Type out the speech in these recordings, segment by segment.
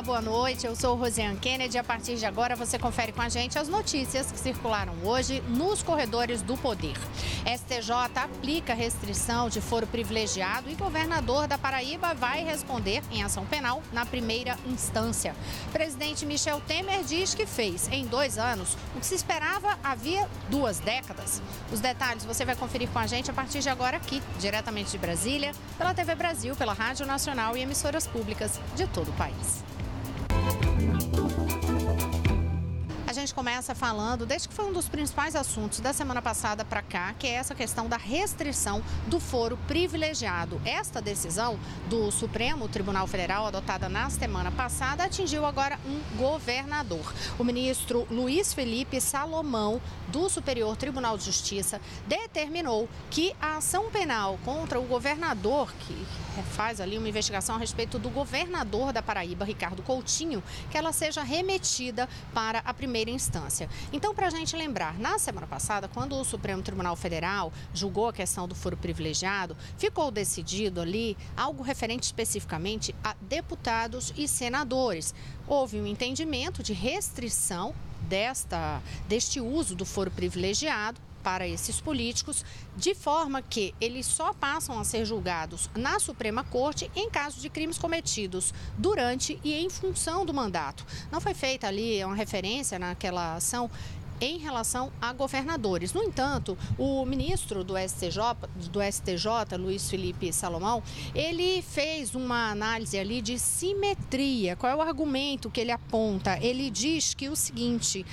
Olá, boa noite. Eu sou Rosiane Kennedy. A partir de agora você confere com a gente as notícias que circularam hoje nos corredores do poder. STJ aplica restrição de foro privilegiado e governador da Paraíba vai responder em ação penal na primeira instância. Presidente Michel Temer diz que fez em 2 anos o que se esperava havia 2 décadas. Os detalhes você vai conferir com a gente a partir de agora aqui, diretamente de Brasília, pela TV Brasil, pela Rádio Nacional e emissoras públicas de todo o país. A gente começa falando, desde que foi um dos principais assuntos da semana passada para cá, que é essa questão da restrição do foro privilegiado. Esta decisão do Supremo Tribunal Federal, adotada na semana passada, atingiu agora um governador. O ministro Luiz Felipe Salomão, do Superior Tribunal de Justiça, determinou que a ação penal contra o governador, que faz ali uma investigação a respeito do governador da Paraíba, Ricardo Coutinho, que ela seja remetida para a primeira instância. Então, para a gente lembrar, na semana passada, quando o Supremo Tribunal Federal julgou a questão do foro privilegiado, ficou decidido ali algo referente especificamente a deputados e senadores. Houve um entendimento de restrição deste uso do foro privilegiado para esses políticos, de forma que eles só passam a ser julgados na Suprema Corte em caso de crimes cometidos durante e em função do mandato. Não foi feita ali uma referência naquela ação em relação a governadores. No entanto, o ministro do STJ, Luiz Felipe Salomão, ele fez uma análise ali de simetria. Qual é o argumento que ele aponta? Ele diz que o seguinte,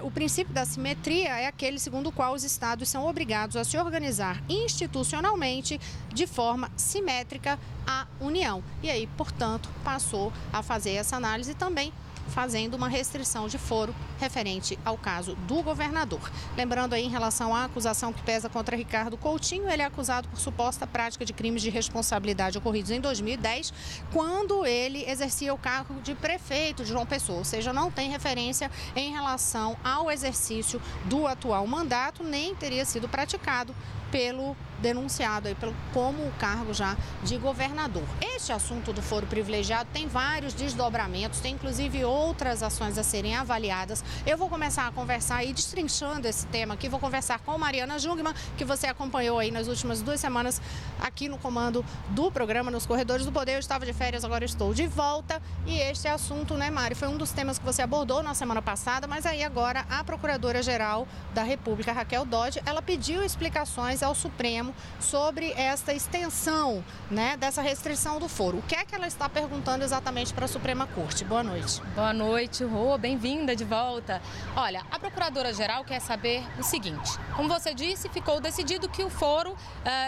o princípio da simetria é aquele segundo o qual os estados são obrigados a se organizar institucionalmente de forma simétrica à União. E aí, portanto, passou a fazer essa análise também, fazendo uma restrição de foro referente ao caso do governador. Lembrando aí, em relação à acusação que pesa contra Ricardo Coutinho, ele é acusado por suposta prática de crimes de responsabilidade ocorridos em 2010, quando ele exercia o cargo de prefeito de João Pessoa, ou seja, não tem referência em relação ao exercício do atual mandato, nem teria sido praticado pelo denunciado aí, como o cargo já de governador. Este assunto do foro privilegiado tem vários desdobramentos, tem inclusive outras ações a serem avaliadas. Eu vou começar a conversar aí, destrinchando esse tema aqui, vou conversar com Mariana Jungmann, que você acompanhou aí nas últimas 2 semanas aqui no comando do programa Nos Corredores do Poder. Eu estava de férias, agora estou de volta. E este assunto, né, Mari, foi um dos temas que você abordou na semana passada, mas aí agora a Procuradora-Geral da República, Raquel Dodge, ela pediu explicações ao Supremo sobre esta extensão, né, dessa restrição do foro. O que é que ela está perguntando exatamente para a Suprema Corte? Boa noite. Boa noite, Rô. Bem-vinda de volta. Olha, a Procuradora-Geral quer saber o seguinte. Como você disse, ficou decidido que o foro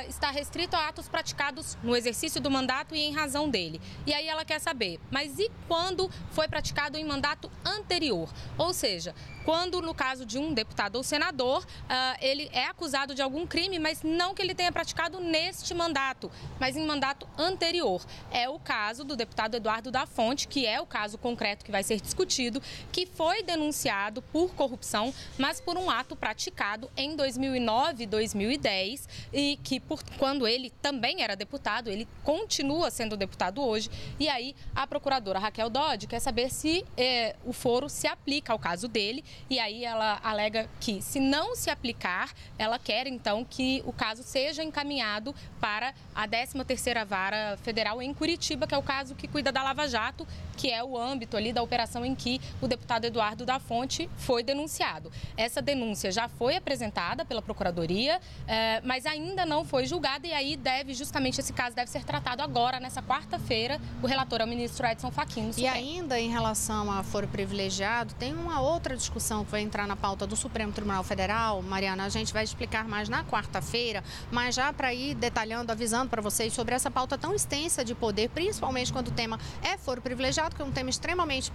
está restrito a atos praticados no exercício do mandato e em razão dele. E aí ela quer saber, mas e quando foi praticado em mandato anterior? Ou seja, quando, no caso de um deputado ou senador, ele é acusado de algum crime, mas não que ele tenha praticado neste mandato, mas em mandato anterior. É o caso do deputado Eduardo da Fonte, que é o caso concreto que vai ser discutido, que foi denunciado por corrupção, mas por um ato praticado em 2009 e 2010, e que quando ele também era deputado, ele continua sendo deputado hoje. E aí a procuradora Raquel Dodge quer saber se o foro se aplica ao caso dele, e aí ela alega que, se não se aplicar, ela quer então que o caso seja encaminhado para a 13ª Vara Federal em Curitiba, que é o caso que cuida da Lava Jato, que é o âmbito ali da operação em que o deputado Eduardo da Fonte foi denunciado. Essa denúncia já foi apresentada pela Procuradoria, mas ainda não foi julgada, e aí justamente esse caso deve ser tratado agora, nessa quarta-feira. O relator é o ministro Edson Fachin. E ainda em relação a foro privilegiado, tem uma outra discussão que vai entrar na pauta do Supremo Tribunal Federal. Mariana, a gente vai explicar mais na quarta-feira, mas já para ir detalhando, avisando para vocês sobre essa pauta tão extensa de poder, principalmente quando o tema é foro privilegiado, que é um tema extremamente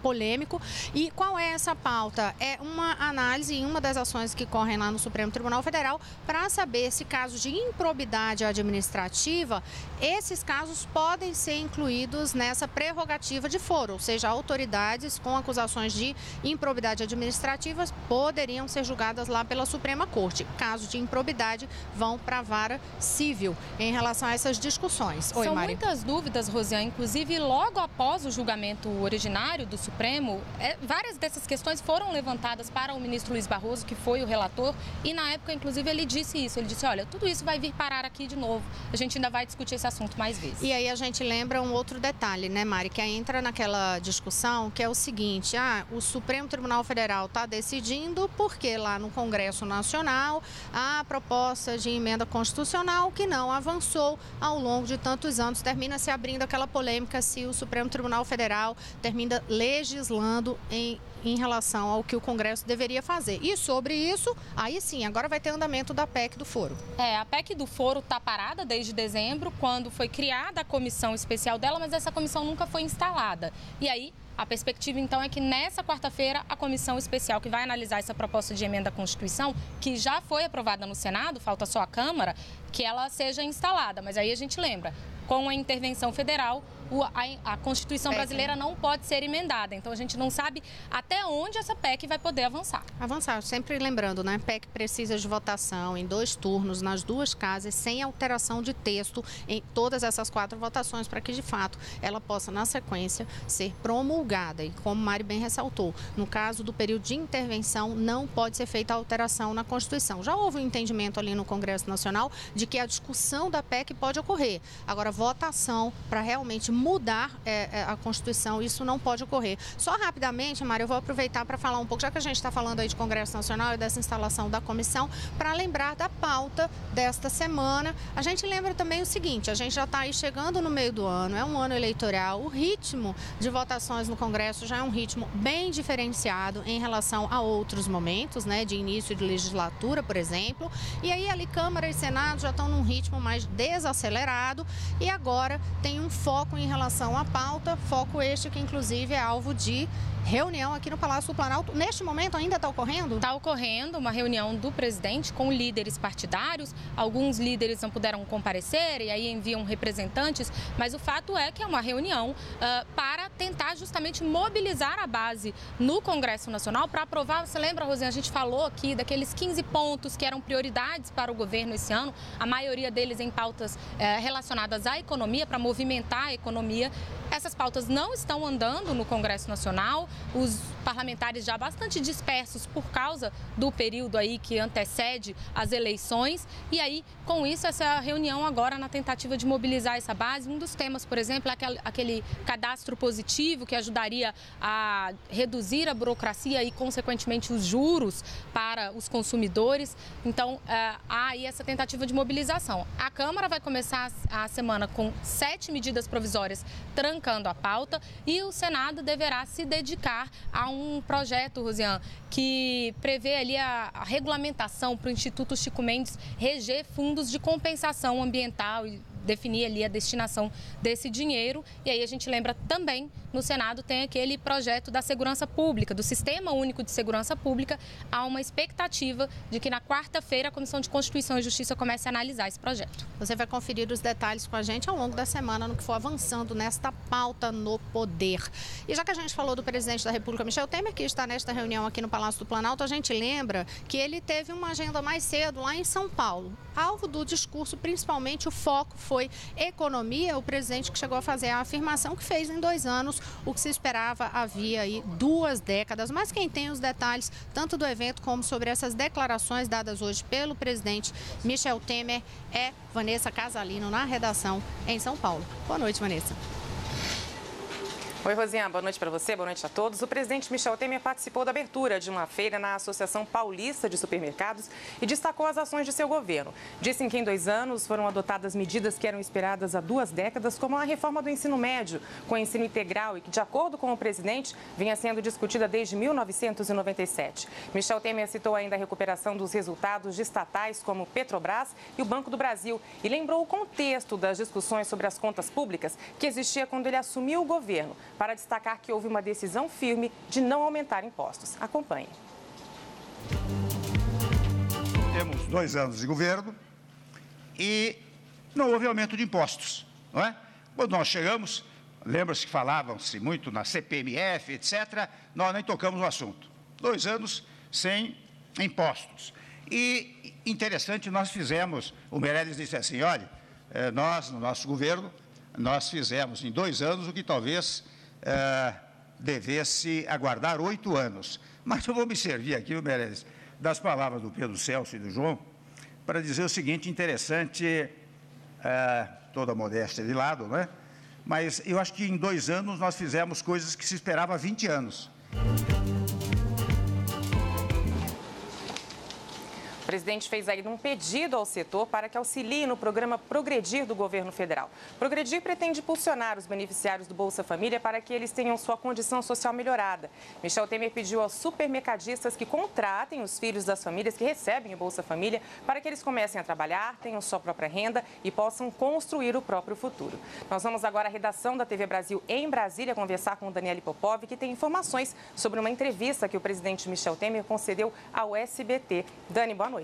polêmico. E qual é essa pauta? É uma análise em uma das ações que correm lá no Supremo Tribunal Federal para saber se casos de improbidade administrativa, esses casos podem ser incluídos nessa prerrogativa de foro, ou seja, autoridades com acusações de improbidade administrativa poderiam ser julgadas lá pela Suprema Corte. caso de improbidade, vão para a vara civil em relação a essas discussões. Oi, São Mari. muitas dúvidas, Rosiane, inclusive logo após o julgamento originário do Supremo, várias dessas questões foram levantadas para o ministro Luiz Barroso, que foi o relator, e na época, inclusive, ele disse isso, ele disse, olha, tudo isso vai vir parar aqui de novo, a gente ainda vai discutir esse assunto mais vezes. E aí a gente lembra um outro detalhe, né, Mari, que aí entra naquela discussão, que é o seguinte, o Supremo Tribunal Federal está decidindo porque lá no Congresso Nacional a proposta de emenda constitucional que não avançou ao longo de tantos anos, termina se abrindo aquela polêmica se o Supremo Tribunal Federal termina legislando em relação ao que o Congresso deveria fazer. E sobre isso, aí sim, agora vai ter andamento da PEC do foro. A PEC do foro está parada desde dezembro, quando foi criada a comissão especial dela, mas essa comissão nunca foi instalada. E aí, a perspectiva, então, é que nessa quarta-feira, a comissão especial que vai analisar essa proposta de emenda à Constituição, que já foi aprovada no Senado, falta só a Câmara, que ela seja instalada. Mas aí a gente lembra, com a intervenção federal, a Constituição brasileira não pode ser emendada. Então, a gente não sabe até onde essa PEC vai poder avançar. Sempre lembrando, né? PEC precisa de votação em 2 turnos, nas 2 casas, sem alteração de texto em todas essas 4 votações, para que, de fato, ela possa, na sequência, ser promulgada. E, como Mari bem ressaltou, no caso do período de intervenção, não pode ser feita alteração na Constituição. Já houve um entendimento ali no Congresso Nacional de que a discussão da PEC pode ocorrer. Agora, votação para realmente mudar a Constituição, isso não pode ocorrer. Só rapidamente, Mário, eu vou aproveitar para falar um pouco, já que a gente está falando aí de Congresso Nacional e dessa instalação da comissão, para lembrar da pauta desta semana. A gente lembra também o seguinte, a gente já está aí chegando no meio do ano, é um ano eleitoral, o ritmo de votações no Congresso já é um ritmo bem diferenciado em relação a outros momentos, né, de início de legislatura, por exemplo, e aí ali Câmara e Senado já estão num ritmo mais desacelerado e agora tem um foco em relação à pauta, foco este que inclusive é alvo de reunião aqui no Palácio do Planalto. Neste momento ainda está ocorrendo? Está ocorrendo uma reunião do presidente com líderes partidários. Alguns líderes não puderam comparecer e aí enviam representantes, mas o fato é que é uma reunião para tentar justamente mobilizar a base no Congresso Nacional para aprovar. Você lembra, Rosiane, a gente falou aqui daqueles 15 pontos que eram prioridades para o governo esse ano, a maioria deles em pautas relacionadas à economia, para movimentar a economia. Essas pautas não estão andando no Congresso Nacional, os parlamentares já bastante dispersos por causa do período aí que antecede as eleições. E aí, com isso, essa reunião agora na tentativa de mobilizar essa base. Um dos temas, por exemplo, é aquele cadastro positivo que ajudaria a reduzir a burocracia e, consequentemente, os juros para os consumidores. Então, há aí essa tentativa de mobilização. A Câmara vai começar a semana com 7 medidas provisórias trancando a pauta e o Senado deverá se dedicar a um projeto, Rosiane, que prevê ali a regulamentação para o Instituto Chico Mendes reger fundos de compensação ambiental e definir ali a destinação desse dinheiro. E aí a gente lembra também, no Senado tem aquele projeto da segurança pública, do Sistema Único de Segurança Pública. Há uma expectativa de que na quarta-feira a Comissão de Constituição e Justiça comece a analisar esse projeto. Você vai conferir os detalhes com a gente ao longo da semana no que for avançando nesta pauta no poder. E já que a gente falou do presidente da República, Michel Temer, que está nesta reunião aqui no Palácio do Planalto, a gente lembra que ele teve uma agenda mais cedo lá em São Paulo. Alvo do discurso, principalmente, o foco foi economia. O presidente que chegou a fazer a afirmação que fez em 2 anos o que se esperava havia aí 2 décadas. Mas quem tem os detalhes, tanto do evento como sobre essas declarações dadas hoje pelo presidente Michel Temer, é Vanessa Casalino, na redação em São Paulo. Boa noite, Vanessa. Oi, Rosiane, boa noite para você, boa noite a todos. O presidente Michel Temer participou da abertura de uma feira na Associação Paulista de Supermercados e destacou as ações de seu governo. Disse que em 2 anos foram adotadas medidas que eram esperadas há 2 décadas, como a reforma do ensino médio, com ensino integral e que, de acordo com o presidente, vinha sendo discutida desde 1997. Michel Temer citou ainda a recuperação dos resultados de estatais como Petrobras e o Banco do Brasil e lembrou o contexto das discussões sobre as contas públicas que existia quando ele assumiu o governo, para destacar que houve uma decisão firme de não aumentar impostos. Acompanhe. Temos 2 anos de governo e não houve aumento de impostos, não é? Quando nós chegamos, lembra-se que falavam-se muito na CPMF, etc., nós nem tocamos no assunto. 2 anos sem impostos. E, interessante, nós fizemos, o Meirelles disse assim, olha, nós, no nosso governo, nós fizemos em 2 anos o que talvez devesse aguardar 8 anos. Mas eu vou me servir aqui, o Meirelles, das palavras do Pedro Celso e do João, para dizer o seguinte, interessante, toda a modéstia de lado, né? Mas eu acho que em 2 anos nós fizemos coisas que se esperava há 20 anos. O presidente fez ainda um pedido ao setor para que auxilie no programa Progredir do governo federal. Progredir pretende impulsionar os beneficiários do Bolsa Família para que eles tenham sua condição social melhorada. Michel Temer pediu aos supermercadistas que contratem os filhos das famílias que recebem o Bolsa Família para que eles comecem a trabalhar, tenham sua própria renda e possam construir o próprio futuro. Nós vamos agora à redação da TV Brasil em Brasília conversar com Daniele Popov, que tem informações sobre uma entrevista que o presidente Michel Temer concedeu ao SBT. Dani, boa noite.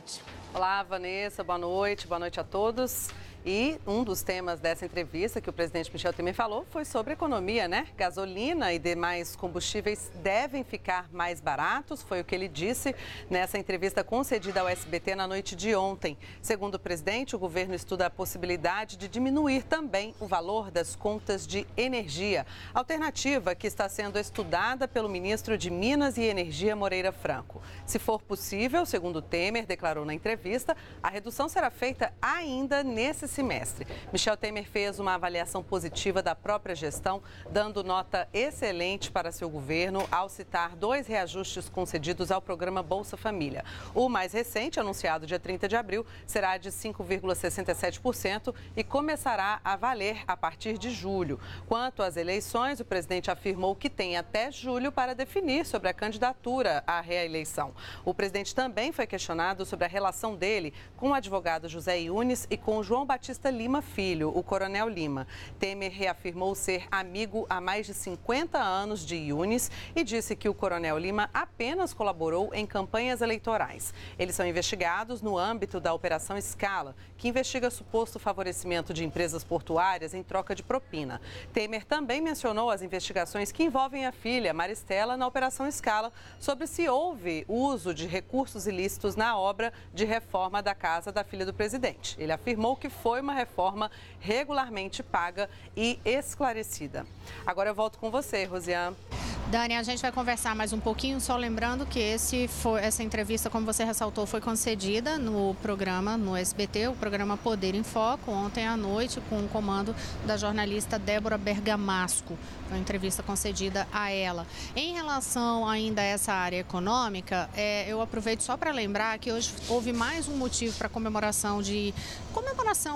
Olá, Vanessa, boa noite a todos. E um dos temas dessa entrevista que o presidente Michel Temer falou foi sobre economia, né? Gasolina e demais combustíveis devem ficar mais baratos, foi o que ele disse nessa entrevista concedida ao SBT na noite de ontem. Segundo o presidente, o governo estuda a possibilidade de diminuir também o valor das contas de energia, alternativa que está sendo estudada pelo ministro de Minas e Energia, Moreira Franco. Se for possível, segundo Temer declarou na entrevista, a redução será feita ainda nesse semestre. Michel Temer fez uma avaliação positiva da própria gestão, dando nota excelente para seu governo ao citar 2 reajustes concedidos ao programa Bolsa Família. O mais recente, anunciado dia 30 de abril, será de 5,67% e começará a valer a partir de julho. Quanto às eleições, o presidente afirmou que tem até julho para definir sobre a candidatura à reeleição. O presidente também foi questionado sobre a relação dele com o advogado José Yunes e com João Batista Lima Filho, o Coronel Lima. Temer reafirmou ser amigo há mais de 50 anos de Yunes e disse que o Coronel Lima apenas colaborou em campanhas eleitorais. Eles são investigados no âmbito da Operação Scala, que investiga suposto favorecimento de empresas portuárias em troca de propina. Temer também mencionou as investigações que envolvem a filha, Maristela, na Operação Scala, sobre se houve uso de recursos ilícitos na obra de reforma da casa da filha do presidente. Ele afirmou que foi uma reforma regularmente paga e esclarecida. Agora eu volto com você, Rosiane. Dani, a gente vai conversar mais um pouquinho, só lembrando que essa entrevista, como você ressaltou, foi concedida no programa, no SBT, o programa Poder em Foco, ontem à noite, com o comando da jornalista Débora Bergamasco. Foi uma entrevista concedida a ela. Em relação ainda a essa área econômica, eu aproveito só para lembrar que hoje houve mais um motivo para comemoração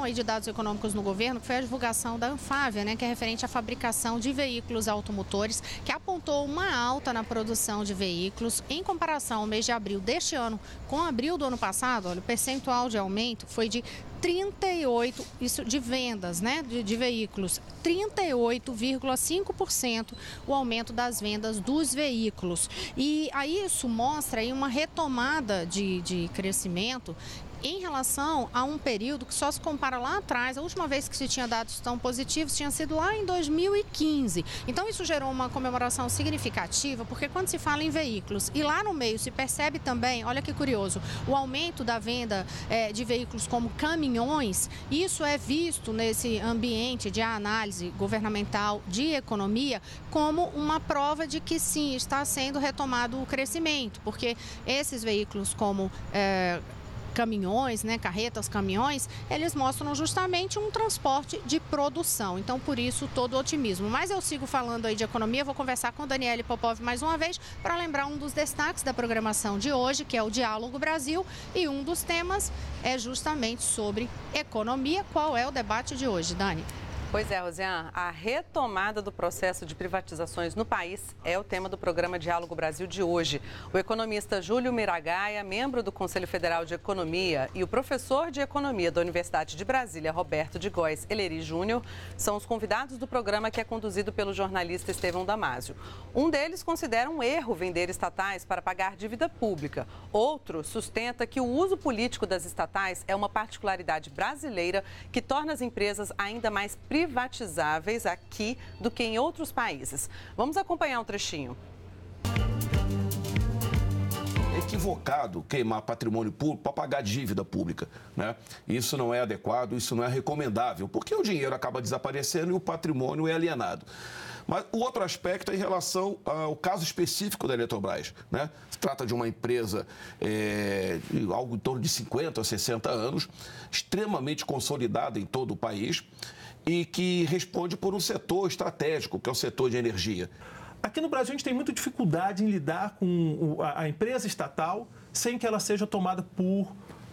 aí de dados econômicos no governo, que foi a divulgação da Anfávia, né, que é referente à fabricação de veículos automotores, que apontou uma alta na produção de veículos em comparação ao mês de abril deste ano com abril do ano passado. Olha, o percentual de aumento foi de 38%, isso de vendas, né, de veículos, 38,5% o aumento das vendas dos veículos. E aí isso mostra aí uma retomada de crescimento em relação a um período que só se compara lá atrás. A última vez que se tinha dados tão positivos tinha sido lá em 2015. Então isso gerou uma comemoração significativa, porque quando se fala em veículos e lá no meio se percebe também, olha que curioso, o aumento da venda de veículos como caminhões, isso é visto nesse ambiente de análise governamental de economia como uma prova de que sim, está sendo retomado o crescimento, porque esses veículos como caminhões, né, carretas, caminhões, eles mostram justamente um transporte de produção. Então, por isso, todo o otimismo. Mas eu sigo falando aí de economia, vou conversar com Daniele Popov mais uma vez para lembrar um dos destaques da programação de hoje, que é o Diálogo Brasil, e um dos temas é justamente sobre economia. Qual é o debate de hoje, Dani? Pois é, Rosiane, a retomada do processo de privatizações no país é o tema do programa Diálogo Brasil de hoje. O economista Júlio Miragaia, membro do Conselho Federal de Economia, e o professor de Economia da Universidade de Brasília, Roberto de Góes Eleri Júnior, são os convidados do programa, que é conduzido pelo jornalista Estevão Damásio. Um deles considera um erro vender estatais para pagar dívida pública. Outro sustenta que o uso político das estatais é uma particularidade brasileira que torna as empresas ainda mais privatizáveis aqui do que em outros países. Vamos acompanhar um trechinho. equivocado queimar patrimônio público para pagar dívida pública, né? Isso não é adequado, isso não é recomendável, porque o dinheiro acaba desaparecendo e o patrimônio é alienado. Mas o outro aspecto é em relação ao caso específico da Eletrobras, né? Se trata de uma empresa de algo em torno de 50 a 60 anos, extremamente consolidada em todo o país e que responde por um setor estratégico, que é o setor de energia. Aqui no Brasil, a gente tem muita dificuldade em lidar com a empresa estatal sem que ela seja tomada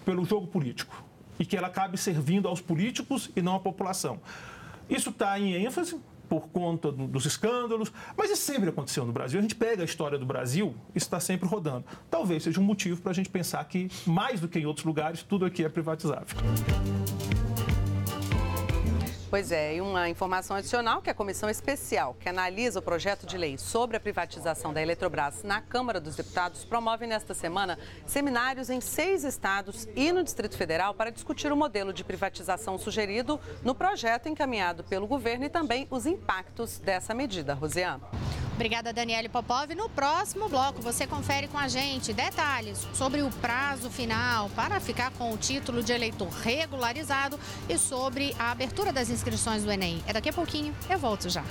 pelo jogo político e que ela acabe servindo aos políticos e não à população. Isso está em ênfase por conta dos escândalos, mas isso sempre aconteceu no Brasil. A gente pega a história do Brasil, isso está sempre rodando. Talvez seja um motivo para a gente pensar que, mais do que em outros lugares, tudo aqui é privatizável. Pois é, e uma informação adicional que a comissão especial que analisa o projeto de lei sobre a privatização da Eletrobras na Câmara dos Deputados promove nesta semana seminários em 6 estados e no Distrito Federal para discutir o modelo de privatização sugerido no projeto encaminhado pelo governo e também os impactos dessa medida. Rosiane. Obrigada, Daniele Popov. No próximo bloco, você confere com a gente detalhes sobre o prazo final para ficar com o título de eleitor regularizado e sobre a abertura das inscrições do Enem. É daqui a pouquinho, eu volto já.